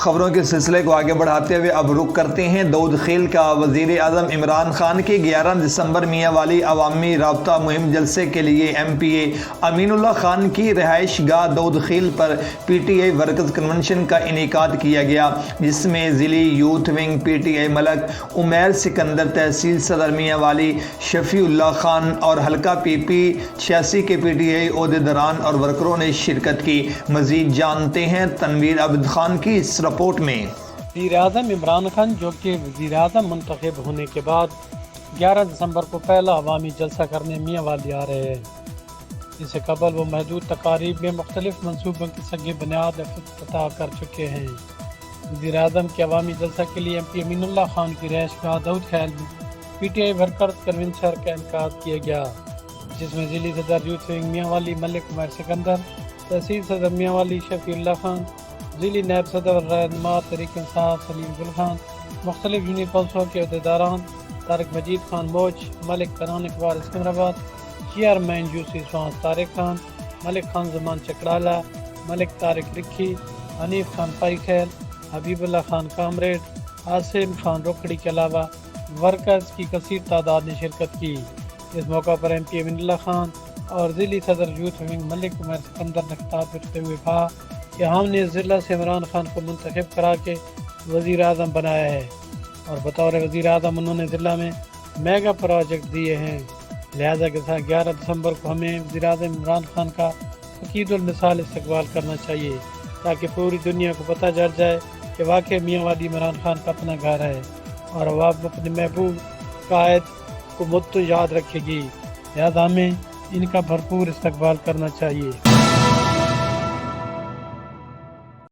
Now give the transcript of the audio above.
خبروں کے سلسلے کو آگے بڑھاتے ہوئے اب رخ کرتے ہیں دودھ خیل کا۔ وزیر اعظم عمران خان کے 11 دسمبر میاں والی عوامی رابطہ مہم جلسے کے لیے ایم پی اے امین اللہ خان کی رہائش گاہ دودھ خیل پر P T I workers convention کا انعقاد کیا گیا، جس میں ضلعی youth wing P T I Malik Umair Sikandar, تحصیل صدر میاں والی شفیع اللہ خان اور حلقہ پی پی 86 کے پی ٹی آئی عہدیداران اور ورکروں نے شرکت کی۔ مزید جانتے ہیں تنویر عابد خان کی اس رپورٹ میں۔ وزیر اعظم عمران خان جو کہ وزیر اعظم منتخب ہونے کے بعد 11 دسمبر کو پہلا عوامی جلسہ کرنے میاں والی آ رہے ہیں۔ اس سے قبل وہ محدود تقاریب میں مختلف منصوبوں کی سنگ بنیاد افتتاح کر چکے ہیں۔ وزیر اعظم کے عوامی جلسہ کے لیے ایم پی امین اللہ خان کی رہائش گاہ دودھ خیل میں پی ٹی آئی ورکرز کنونشن کا انعقاد کیا گیا، جس میں ضلعی صدر یوتھ ونگ میاں والی ملک عمیر سکندر، تحصیل صدر میاں والی شفیع اللہ خان، ضلعی نائب صدر رہنما تحریک انصاف سلیم گل خان، مختلف یونین کونسلوں کے عہدیداران، طارق مجید خان موج، ملک کران اقبال اسکندرآباد، چیئرمین یو سی سوان طارق خان، ملک خان زمان چکڑالہ، ملک طارق رکھی، حنیف خان پائی خیل، حبیب اللہ خان کامریڈ، عاصم خان روکڑی کے علاوہ ورکرز کی کثیر تعداد نے شرکت کی۔ اس موقع پر ایم پی امین اللہ خان اور ضلعی صدر یوتھ ونگ ملک عمیر سکندر نے خطاب کرتے ہوئے کہا کہ ہم نے اس ضلع سے عمران خان کو منتخب کرا کے وزیر اعظم بنایا ہے، اور بطور وزیر اعظم انہوں نے ضلع میں میگا پروجیکٹ دیے ہیں، لہٰذا کے ساتھ 11 دسمبر کو ہمیں وزیر اعظم عمران خان کا عقید المثال استقبال کرنا چاہیے، تاکہ پوری دنیا کو پتہ چل جائے کہ واقعی میاں والی عمران خان کا اپنا گھر ہے اور عوام اپنے محبوب قائد کو مدت یاد رکھے گی، لہٰذا ہمیں ان کا بھرپور استقبال کرنا چاہیے۔